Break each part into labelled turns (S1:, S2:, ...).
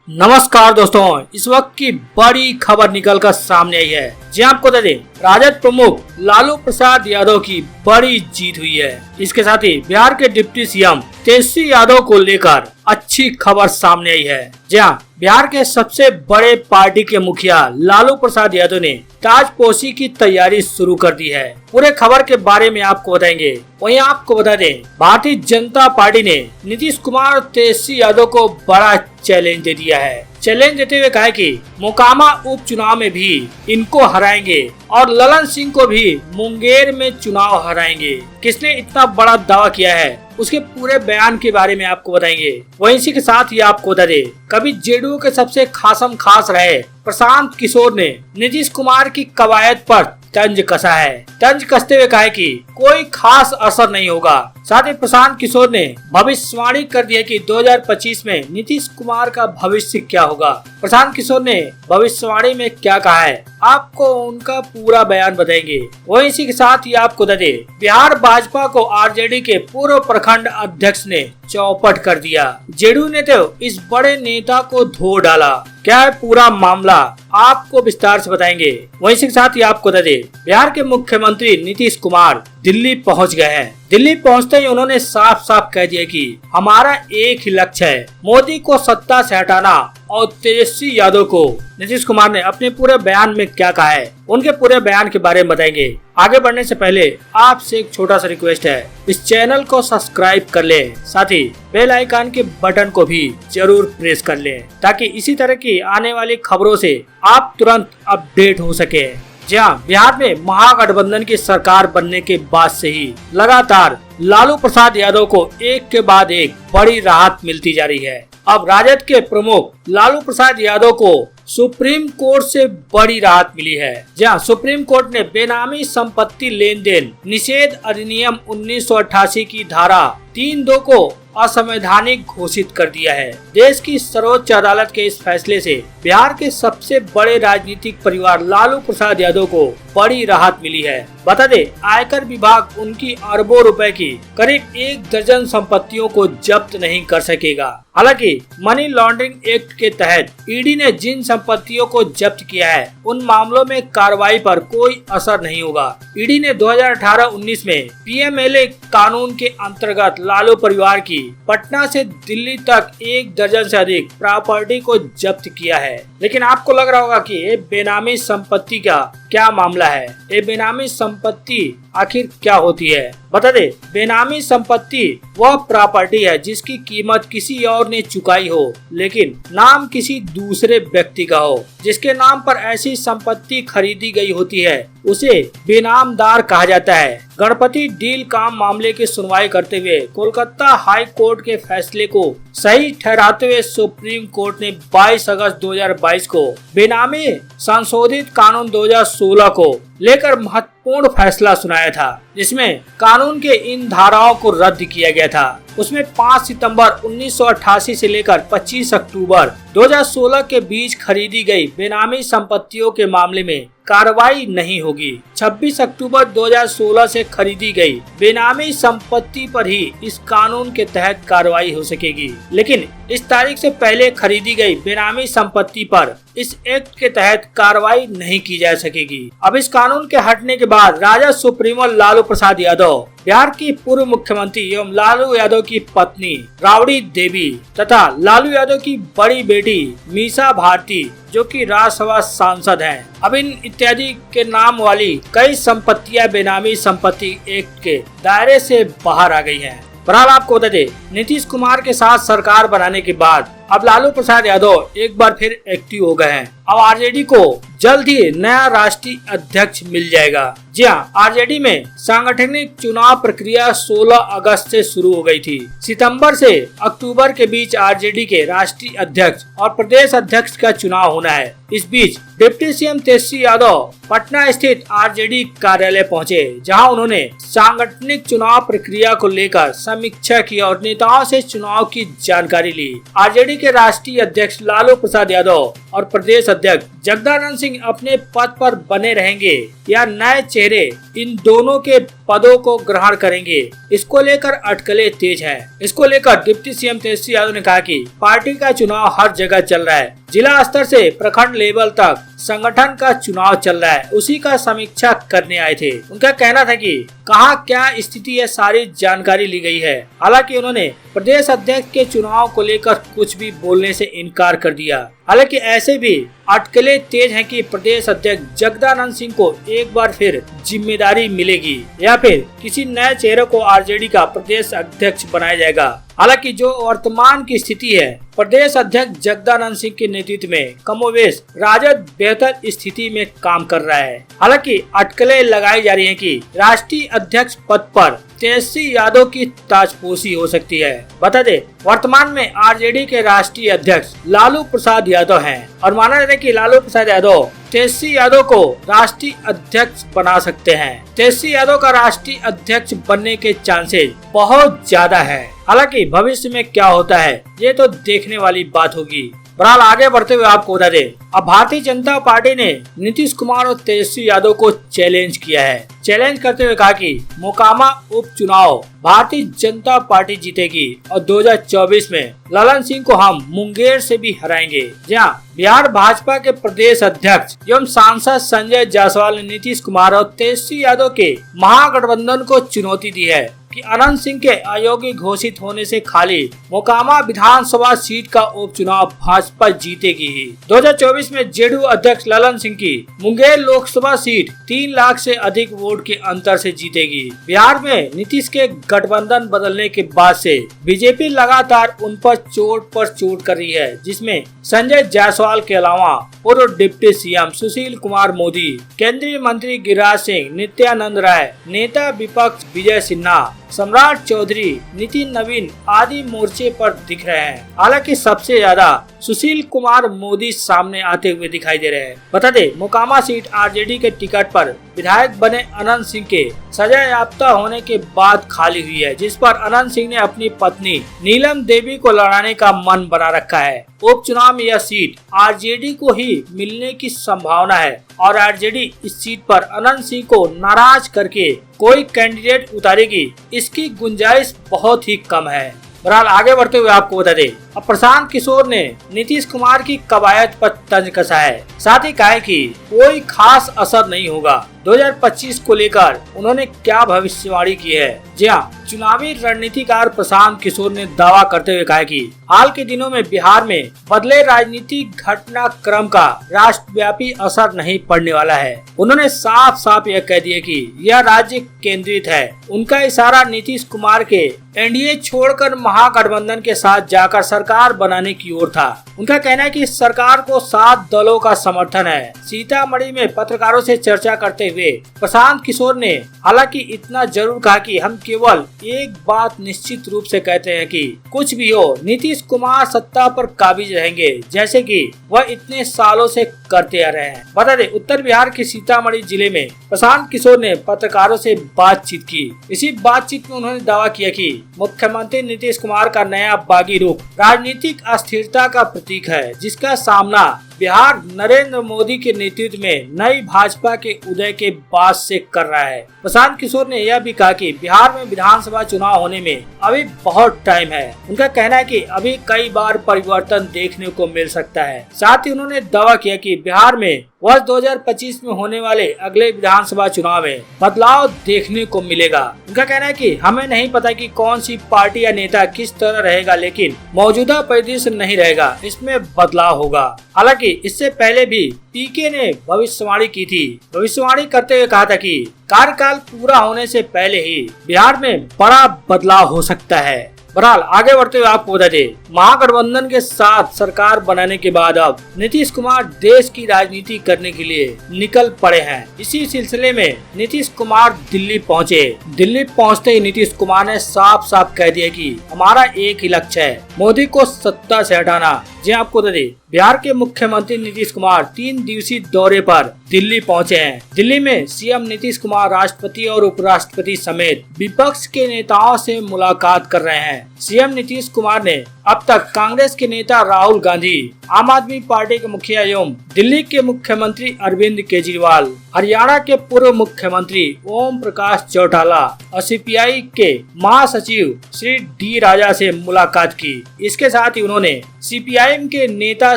S1: नमस्कार दोस्तों, इस वक्त की बड़ी खबर निकलकर सामने आई है। जी आपको बता दें, राजद प्रमुख लालू प्रसाद यादव की बड़ी जीत हुई है। इसके साथ ही बिहार के डिप्टी सीएम तेजस्वी यादव को लेकर अच्छी खबर सामने आई है। जहां बिहार के सबसे बड़े पार्टी के मुखिया लालू प्रसाद यादव ने ताजपोशी की तैयारी शुरू कर दी है। पूरे खबर के बारे में आपको बताएंगे। वहीं आपको बता दें, भारतीय जनता पार्टी ने नीतीश कुमार और तेजस्वी यादव को बड़ा चैलेंज दे दिया है। चैलेंज देते हुए कहा कि मोकामा उपचुनाव में भी इनको हराएंगे और ललन सिंह को भी मुंगेर में चुनाव हराएंगे। किसने इतना बड़ा दावा किया है, उसके पूरे बयान के बारे में आपको बताएंगे। वहीं इसी के साथ ही आपको बता दें, कभी जेडीयू के सबसे खासम खास रहे प्रशांत किशोर ने नीतीश कुमार की कवायद पर तंज कसा है। तंज कसते हुए कहा कि कोई खास असर नहीं होगा। साथ ही प्रशांत किशोर ने भविष्यवाणी कर दिया कि 2025 में नीतीश कुमार का भविष्य क्या होगा। प्रशांत किशोर ने भविष्यवाणी में क्या कहा है, आपको उनका पूरा बयान बताएंगे। वहीं इसी के साथ ही आपको बता दें, बिहार भाजपा को आरजेडी के पूर्व प्रखंड अध्यक्ष ने चौपट कर दिया। जेडीयू ने तो इस बड़े नेता को धो डाला। क्या है पूरा मामला, आपको विस्तार से बताएंगे। वहीं के साथ ही आपको बता दें, बिहार के मुख्यमंत्री नीतीश कुमार दिल्ली पहुंच गए हैं। दिल्ली पहुंचते ही उन्होंने साफ साफ कह दिया कि हमारा एक ही लक्ष्य है, मोदी को सत्ता से हटाना और तेजस्वी यादव को। नीतीश कुमार ने अपने पूरे बयान में क्या कहा है, उनके पूरे बयान के बारे में बताएंगे। आगे बढ़ने से पहले आपसे एक छोटा सा रिक्वेस्ट है, इस चैनल को सब्सक्राइब कर लें, साथ ही बेल आइकन के बटन को भी जरूर प्रेस कर लें, ताकि इसी तरह की आने वाली खबरों से आप तुरंत अपडेट हो सके। जहां बिहार में महागठबंधन की सरकार बनने के बाद से ही लगातार लालू प्रसाद यादव को एक के बाद एक बड़ी राहत मिलती जा रही है। अब राजद के प्रमुख लालू प्रसाद यादव को सुप्रीम कोर्ट से बड़ी राहत मिली है। जहां सुप्रीम कोर्ट ने बेनामी संपत्ति लेन देन निषेध अधिनियम 1988 की धारा 3(2) को असंवैधानिक घोषित कर दिया है। देश की सर्वोच्च अदालत के इस फैसले से बिहार के सबसे बड़े राजनीतिक परिवार लालू प्रसाद यादव को बड़ी राहत मिली है। बता दे, आयकर विभाग उनकी अरबों रुपए की करीब 1 दर्जन संपत्तियों को जब्त नहीं कर सकेगा। हालांकि मनी लॉन्ड्रिंग एक्ट के तहत ईडी ने जिन संपत्तियों को जब्त किया है, उन मामलों में कार्रवाई पर कोई असर नहीं होगा। ईडी ने 2018-19 में पीएमएलए कानून के अंतर्गत लालू परिवार की पटना से दिल्ली तक 1 दर्जन से अधिक प्रॉपर्टी को जब्त किया है। लेकिन आपको लग रहा होगा कि ये बेनामी संपत्ति का क्या मामला है, ये बेनामी संपत्ति आखिर क्या होती है। बता दे, बेनामी संपत्ति वह प्रॉपर्टी है जिसकी कीमत किसी और ने चुकाई हो, लेकिन नाम किसी दूसरे व्यक्ति का हो। जिसके नाम पर ऐसी संपत्ति खरीदी गई होती है, उसे बेनामदार कहा जाता है। गणपति डील काम मामले की सुनवाई करते हुए कोलकाता हाई कोर्ट के फैसले को सही ठहराते हुए सुप्रीम कोर्ट ने 22 अगस्त 2022 को बेनामी संशोधित कानून 2016 को लेकर महत्वपूर्ण फैसला सुनाया था, जिसमें कानून के इन धाराओं को रद्द किया गया था। उसमें 5 सितंबर 1988 से लेकर 25 अक्टूबर 2016 के बीच खरीदी गई बेनामी संपत्तियों के मामले में कार्रवाई नहीं होगी। 26 अक्टूबर 2016 से खरीदी गई बेनामी संपत्ति पर ही इस कानून के तहत कार्रवाई हो सकेगी, लेकिन इस तारीख से पहले खरीदी गई बेनामी संपत्ति पर इस एक्ट के तहत कार्रवाई नहीं की जा सकेगी। अब इस कानून के हटने के बाद राजद सुप्रीमो लालू प्रसाद यादव, बिहार की पूर्व मुख्यमंत्री एवं लालू यादव की पत्नी राबड़ी देवी तथा लालू यादव की बड़ी बेटी मीसा भारती, जो कि राज्यसभा सांसद हैं, अब इन इत्यादि के नाम वाली कई संपत्तियां बेनामी संपत्ति एक्ट के दायरे से बाहर आ गई हैं। बहरहाल आपको बता दें, नीतीश कुमार के साथ सरकार बनाने के बाद अब लालू प्रसाद यादव एक बार फिर एक्टिव हो गए हैं। अब आरजेडी को जल्द ही नया राष्ट्रीय अध्यक्ष मिल जाएगा। जी हाँ, आरजेडी में सांगठनिक चुनाव प्रक्रिया 16 अगस्त से शुरू हो गई थी। सितंबर से अक्टूबर के बीच आरजेडी के राष्ट्रीय अध्यक्ष और प्रदेश अध्यक्ष का चुनाव होना है। इस बीच डिप्टी सीएम तेजस्वी यादव पटना स्थित आरजेडी कार्यालय पहुंचे, जहां उन्होंने सांगठनिक चुनाव प्रक्रिया को लेकर समीक्षा की और नेताओं से चुनाव की जानकारी ली। आरजेडी के राष्ट्रीय अध्यक्ष लालू प्रसाद यादव और प्रदेश अध्यक्ष जगदानंद सिंह अपने पद पर बने रहेंगे या नए चेहरे, इन दोनों के पदों को ग्रहण करेंगे। इसको लेकर अटकलें तेज हैं। इसको लेकर डिप्टी सीएम तेजस्वी यादव ने कहा कि पार्टी का चुनाव हर जगह चल रहा है, जिला स्तर से प्रखंड लेवल तक संगठन का चुनाव चल रहा है, उसी का समीक्षा करने आए थे। उनका कहना था कि कहाँ क्या स्थिति है, सारी जानकारी ली गई है। हालांकि उन्होंने प्रदेश अध्यक्ष के चुनाव को लेकर कुछ भी बोलने से इनकार कर दिया। हालांकि ऐसे भी अटकलें तेज हैं कि प्रदेश अध्यक्ष जगदानंद सिंह को एक बार फिर जिम्मेदारी मिलेगी या फिर किसी नए चेहरे को आरजेडी का प्रदेश अध्यक्ष बनाया जाएगा। हालांकि जो वर्तमान की स्थिति है, प्रदेश अध्यक्ष जगदानंद सिंह के नेतृत्व में कमोवेश राजद बेहतर स्थिति में काम कर रहा है। हालांकि अटकलें लगाई जा रही हैं कि राष्ट्रीय अध्यक्ष पद पर तेजस्वी यादव की ताजपोशी हो सकती है। बता दें, वर्तमान में आरजेडी के राष्ट्रीय अध्यक्ष लालू प्रसाद यादव हैं और माना जाता है कि लालू प्रसाद यादव तेजस्वी यादव को राष्ट्रीय अध्यक्ष बना सकते हैं। तेजस्वी यादव का राष्ट्रीय अध्यक्ष बनने के चांसेस बहुत ज्यादा है। हालांकि भविष्य में क्या होता है ये तो देखने वाली बात होगी। बहरहाल आगे बढ़ते हुए आपको बता दें, अब भारतीय जनता पार्टी ने नीतीश कुमार और तेजस्वी यादव को चैलेंज किया है। चैलेंज करते हुए कहा कि मोकामा उपचुनाव भारतीय जनता पार्टी जीतेगी और 2024 में ललन सिंह को हम मुंगेर से भी हराएंगे। जहां बिहार भाजपा के प्रदेश अध्यक्ष एवं सांसद संजय जायसवाल ने नीतीश कुमार और तेजस्वी यादव के महागठबंधन को चुनौती दी है कि अनंत सिंह के अयोग्य घोषित होने से खाली मोकामा विधानसभा सीट का उपचुनाव भाजपा जीतेगी ही। 2024 में जेडीयू अध्यक्ष ललन सिंह की मुंगेर लोकसभा सीट 3 लाख से अधिक वोट के अंतर से जीतेगी। बिहार में नीतीश के गठबंधन बदलने के बाद से बीजेपी लगातार उन पर चोट कर रही है, जिसमें संजय जायसवाल के अलावा पूर्व डिप्टी सीएम सुशील कुमार मोदी, केंद्रीय मंत्री गिरिराज सिंह, नित्यानंद राय, नेता विपक्ष विजय सिन्हा, सम्राट चौधरी, नितिन नवीन आदि मोर्चे पर दिख रहे हैं। हालांकि सबसे ज्यादा सुशील कुमार मोदी सामने आते हुए दिखाई दे रहे हैं। बता दे, मोकामा सीट आरजेडी के टिकट पर विधायक बने अनंत सिंह के सजा याफ्ता होने के बाद खाली हुई है, जिस पर अनंत सिंह ने अपनी पत्नी नीलम देवी को लड़ाने का मन बना रखा है। उपचुनाव में यह सीट आरजेडी को ही मिलने की संभावना है और आरजेडी इस सीट पर अनंत सिंह को नाराज करके कोई कैंडिडेट उतारेगी, इसकी गुंजाइश बहुत ही कम है। बहरहाल आगे बढ़ते हुए आपको बता दें, अब प्रशांत किशोर ने नीतीश कुमार की कवायद पर तंज कसा है। साथ ही कहा कि कोई खास असर नहीं होगा। 2025 को लेकर उन्होंने क्या भविष्यवाणी की है। जी हाँ, चुनावी रणनीतिकार प्रशांत किशोर ने दावा करते हुए कहा कि हाल के दिनों में बिहार में बदले राजनीतिक घटनाक्रम का राष्ट्रव्यापी असर नहीं पड़ने वाला है। उन्होंने साफ साफ यह कह दिया कि यह राज्य केंद्रित है। उनका इशारा नीतीश कुमार के एनडीए छोड़कर महागठबंधन के साथ जाकर सरकार बनाने की ओर था। उनका कहना है कि सरकार को 7 दलों का समर्थन है। सीतामढ़ी में पत्रकारों से चर्चा करते हुए प्रशांत किशोर ने हालांकि इतना जरूर कहा कि हम केवल एक बात निश्चित रूप से कहते हैं कि कुछ भी हो, नीतीश कुमार सत्ता पर काबिज रहेंगे, जैसे कि वह इतने सालों से करते आ रहे हैं। बता दें, उत्तर बिहार के सीतामढ़ी जिले में प्रशांत किशोर ने पत्रकारों से बातचीत की। इसी बातचीत में उन्होंने दावा किया कि मुख्यमंत्री नीतीश कुमार का नया बागी रुख राजनीतिक अस्थिरता का प्रतीक है, जिसका सामना बिहार नरेंद्र मोदी के नेतृत्व में नई भाजपा के उदय के बाद से कर रहा है। प्रशांत किशोर ने यह भी कहा कि बिहार में विधानसभा चुनाव होने में अभी बहुत टाइम है। उनका कहना है कि अभी कई बार परिवर्तन देखने को मिल सकता है। साथ ही उन्होंने दावा किया कि बिहार में वर्ष 2025 में होने वाले अगले विधानसभा चुनाव में बदलाव देखने को मिलेगा। उनका कहना है कि हमें नहीं पता कि कौन सी पार्टी या नेता किस तरह रहेगा, लेकिन मौजूदा परिदृश्य नहीं रहेगा, इसमें बदलाव होगा। हालांकि इससे पहले भी पीके ने भविष्यवाणी की थी। भविष्यवाणी करते हुए कहा था कि कार्यकाल पूरा होने से पहले ही बिहार में बड़ा बदलाव हो सकता है। बहरहाल आगे बढ़ते हुए आपको बता दें, महागठबंधन के साथ सरकार बनाने के बाद अब नीतीश कुमार देश की राजनीति करने के लिए निकल पड़े हैं। इसी सिलसिले में नीतीश कुमार दिल्ली पहुंचे। दिल्ली पहुंचते ही नीतीश कुमार ने साफ साफ कह दिया कि हमारा एक ही लक्ष्य है, मोदी को सत्ता से हटाना। जी आपको बता दें, बिहार के मुख्यमंत्री नीतीश कुमार 3 दिवसीय दौरे पर दिल्ली पहुंचे हैं। दिल्ली में सीएम नीतीश कुमार राष्ट्रपति और उपराष्ट्रपति समेत विपक्ष के नेताओं से मुलाकात कर रहे हैं। सीएम नीतीश कुमार ने अब तक कांग्रेस के नेता राहुल गांधी, आम आदमी पार्टी के मुखिया एवं दिल्ली के मुख्यमंत्री अरविंद केजरीवाल, हरियाणा के पूर्व मुख्यमंत्री ओम प्रकाश चौटाला और सीपीआई के महासचिव श्री डी राजा से मुलाकात की। इसके साथ ही उन्होंने सीपीआईएम के नेता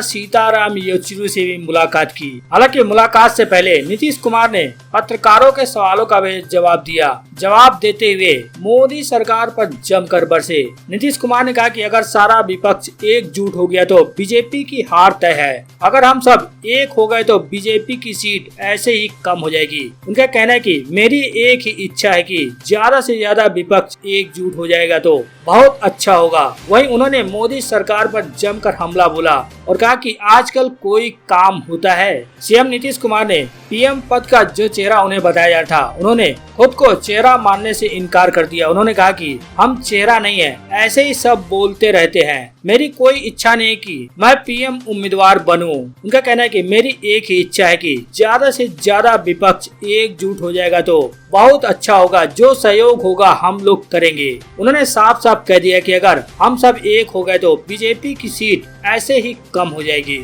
S1: सीताराम येचुरी से भी मुलाकात की। हालांकि मुलाकात से पहले नीतीश कुमार ने पत्रकारों के सवालों का भी जवाब दिया। जवाब देते हुए मोदी सरकार पर जमकर बरसे। नीतीश कुमार ने कहा कि अगर सारा विपक्ष एकजुट हो गया तो बीजेपी की हार तय है। अगर हम सब एक हो गए तो बीजेपी की सीट ऐसे ही कम हो जाएगी। उनका कहना है कि मेरी एक ही इच्छा है कि ज्यादा से ज्यादा विपक्ष एकजुट हो जाएगा तो बहुत अच्छा होगा। वहीं उन्होंने मोदी सरकार पर जमकर हमला बोला और कहा कि आजकल कोई काम होता है। सीएम नीतीश कुमार ने पीएम पद का जो चेहरा उन्हें बताया जा रहा था, उन्होंने खुद को चेहरा मानने से इनकार कर दिया। उन्होंने कहा कि हम चेहरा नहीं है, ऐसे ही सब बोलते रहते हैं। मेरी कोई इच्छा नहीं कि मैं पीएम उम्मीदवार बनूं। उनका कहना है कि मेरी एक ही इच्छा है कि ज्यादा से ज्यादा विपक्ष एकजुट हो जाएगा तो बहुत अच्छा होगा। जो सहयोग होगा हम लोग करेंगे। उन्होंने साफ साफ कह दिया कि अगर हम सब एक हो गए तो बीजेपी की सीट ऐसे ही कम हो जाएगी।